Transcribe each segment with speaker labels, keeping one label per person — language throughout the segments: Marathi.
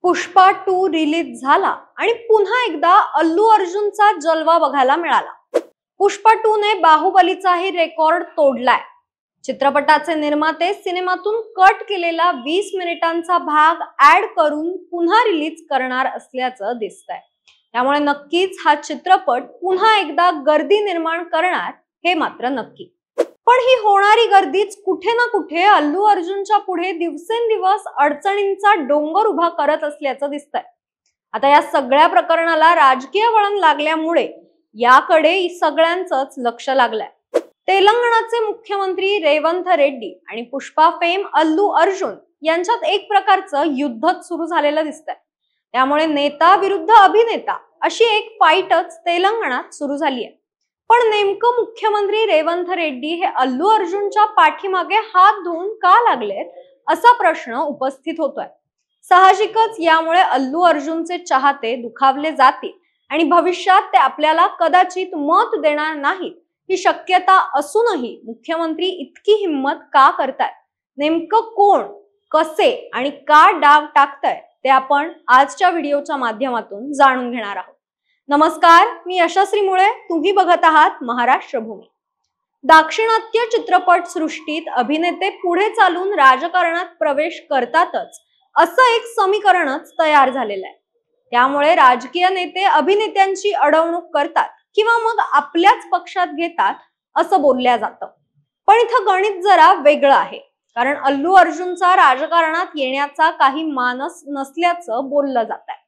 Speaker 1: पुष्पा 2 रिलीज झाला आणि पुन्हा एकदा अल्लू अर्जुनचा जलवा बघायला मिळाला। पुष्पा 2 ने बाहुबलीचाही रेकॉर्ड तोडलाय। चित्रपटाचे निर्माते सिनेमातून कट केलेला 20 मिनिटांचा भाग ऍड करून पुन्हा रिलीज करणार असल्याचं दिसतंय। त्यामुळे नक्कीच हा चित्रपट पुन्हा एकदा गर्दी निर्माण करणार हे मात्र नक्की। पण ही होणारी गर्दीच कुठे ना कुठे अल्लू अर्जुनच्या पुढे दिवसेंदिवस अडचणींचा डोंगर उभा करत असल्याचं दिसतंय। आता या सगळ्या प्रकरणाला राजकीय वळण लागल्यामुळे याकडे सगळ्यांचंच लक्ष लागलंय। तेलंगणाचे मुख्यमंत्री रेवंत रेड्डी आणि पुष्पा फेम अल्लू अर्जुन यांच्यात एक प्रकारचं युद्धच सुरू झालेलं दिसतंय। त्यामुळे नेता विरुद्ध अभिनेता अशी एक फाईटच तेलंगणात सुरू झाली आहे। पण नेमकं मुख्यमंत्री रेवंत रेड्डी हे अल्लू अर्जुनच्या पाठीमागे हात धुवून का लागलेत असा प्रश्न उपस्थित होतोय। साहजिकच यामुळे अल्लू अर्जुनचे चाहते दुखावले जातील आणि भविष्यात ते आपल्याला कदाचित मत देणार नाहीत ही शक्यता असूनही मुख्यमंत्री इतकी हिम्मत का करतायत, नेमकं कोण, कसे आणि का डाव टाकताय ते आपण आजच्या व्हिडिओच्या माध्यमातून जाणून घेणार आहोत। नमस्कार, मी यशस्वी मुळे, तुम्ही बघत आहात महाराष्ट्र भूमी। दाक्षिणात्य चित्रपट सृष्टीत अभिनेते पुढे चालून राजकारणात प्रवेश करतातच असं एक समीकरणच तयार झालेलं आहे। त्यामुळे राजकीय नेते अभिनेत्यांची अडवणूक करतात किंवा मग आपल्याच पक्षात घेतात असं बोलल्या जातं। पण इथं गणित जरा वेगळं आहे, कारण अल्लू अर्जुनचा राजकारणात येण्याचा काही मानस नसल्याचं बोललं जात आहे।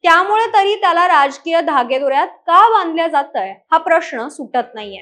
Speaker 1: त्यामुळे तरी त्याला राजकीय धागेदोऱ्यात का बांधल्या जातंय हा प्रश्न सुटत नाहीये।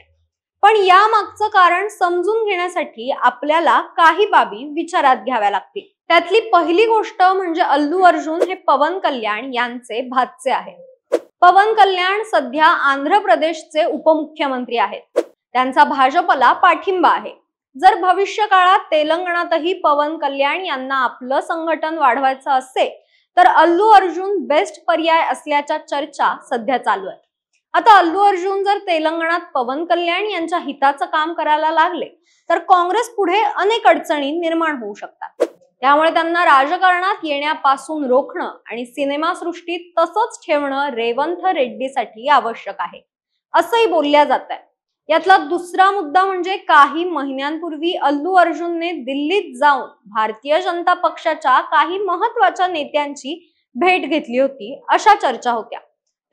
Speaker 1: पण या मागचं कारण समजून घेण्यासाठी आपल्याला काही बाबी विचारात घ्याव्या लागतील। त्यातली पहिली गोष्ट म्हणजे अल्लू अर्जुन हे पवन कल्याण यांचे भाचे आहेत। पवन कल्याण सध्या आंध्र प्रदेशचे उपमुख्यमंत्री आहेत। त्यांचा भाजपला पाठिंबा आहे। जर भविष्य काळात तेलंगणातही पवन कल्याण यांना आपलं संघटन वाढवायचं असेल तर अल्लू अर्जुन बेस्ट पर्याय असल्याच्या चर्चा सध्या चालू आहेत। आता अल्लू अर्जुन जर तेलंगणात पवन कल्याण यांच्या हिताचं काम करायला लागले तर काँग्रेस पुढे अनेक अडचणी निर्माण होऊ शकतात। त्यामुळे त्यांना राजकारणात येण्यापासून रोखणं आणि सिनेमा सृष्टीत तसंच ठेवणं रेवंत रेड्डीसाठी आवश्यक आहे असंही बोलल्या जात आहे। यातला दुसरा मुद्दा म्हणजे काही महिन्यांपूर्वी अल्लू अर्जुनने दिल्लीत जाऊन भारतीय जनता पक्षाच्या काही महत्त्वाच्या नेत्यांची भेट घेतली होती अशा चर्चा होत्या।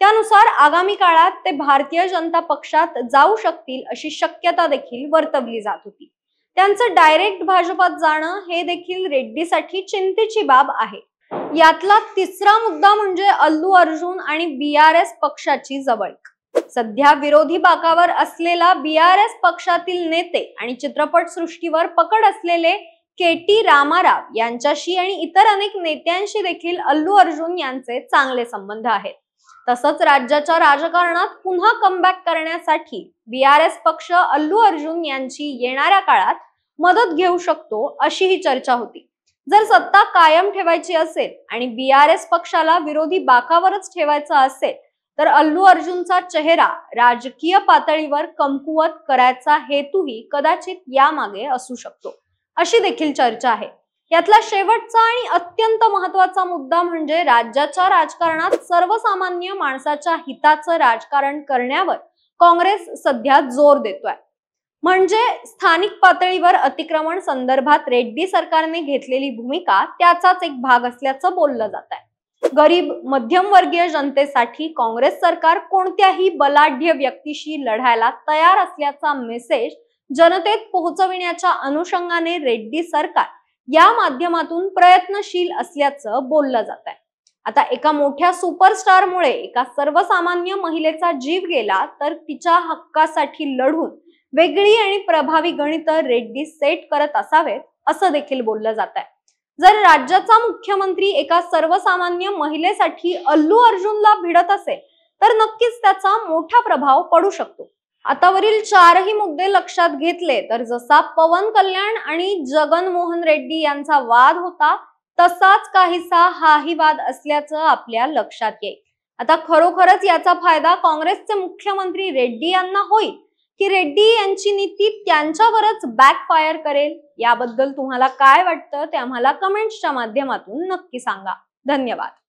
Speaker 1: त्यानुसार आगामी काळात ते भारतीय जनता पक्षात जाऊ शकतील अशी शक्यता देखील वर्तवली जात होती। त्यांचं डायरेक्ट भाजपात जाणं हे देखील रेड्डीसाठी चिंतेची बाब आहे। यातला तिसरा मुद्दा म्हणजे अल्लू अर्जुन आणि बीआरएस पक्षाची जवळीक। सध्या विरोधी बाकावर असलेला बीआरएस पक्षातील नेते आणि चित्रपट सृष्टीवर पकड असलेले केटी रामाराव यांच्याशी आणि इतर अनेक नेत्यांशी देखील अल्लू अर्जुन यांचे चांगले संबंध आहेत। तसंच राज्याच्या राजकारणात पुन्हा कमबॅक करण्यासाठी बीआरएस पक्ष अल्लू अर्जुन यांची येणाऱ्या काळात मदत घेऊ शकतो अशी ही चर्चा होती। जर सत्ता कायम ठेवायची असेल आणि बीआरएस पक्षाला विरोधी बाकावरच ठेवायचं असेल तर अल्लू अर्जुनचा चेहरा राजकीय पातळीवर कमकुवत करायचा हेतूही कदाचित यामागे असू शकतो अशी देखील चर्चा आहे। यातला शेवटचा आणि अत्यंत महत्त्वाचा मुद्दा म्हणजे राज्याच्या राजकारणात सर्वसामान्य माणसाच्या हिताचं राजकारण करण्यावर काँग्रेस सध्या जोर देतोय। म्हणजे स्थानिक पातळीवर अतिक्रमण संदर्भात रेड्डी सरकारने घेतलेली भूमिका त्याचाच एक भाग असल्याचं बोललं जात आहे। गरीब मध्यमवर्गीय जनतेसाठी काँग्रेस सरकार कोणत्याही बलाढ्य व्यक्तीशी लढायला तयार असल्याचा मेसेज जनतेत पोहोचविण्याच्या अनुषंगाने रेड्डी सरकार या माध्यमातून प्रयत्नशील असल्याचं बोललं जात आहे। आता एका मोठ्या सुपरस्टारमुळे एका सर्वसामान्य महिलेचा जीव गेला तर तिच्या हक्कासाठी लढून वेगळी आणि प्रभावी गणितं रेड्डी सेट करत असावेत असं देखील बोललं जात आहे। जर राज्याचा मुख्यमंत्री एका सर्वसामान्य महिलेसाठी अल्लू अर्जुनला भिडत असेल तर नक्कीच त्याचा मोठा प्रभाव पडू शकतो। आतावरील चारही मुद्दे लक्षात घेतले तर जसा पवन कल्याण आणि जगन मोहन रेड्डी यांचा वाद होता तसाच काहीसा हाही वाद असल्याचं आपल्या लक्षात येईल। आता खरोखरच याचा फायदा काँग्रेसचे मुख्यमंत्री रेड्डी यांना होईल की रेड्डी यांची नीती त्यांच्यावरच बॅकफायर करेल? याबद्दल तुम्हाला काय वाटतं ते आम्हाला कमेंट्सच्या माध्यमातून नक्की सांगा। धन्यवाद.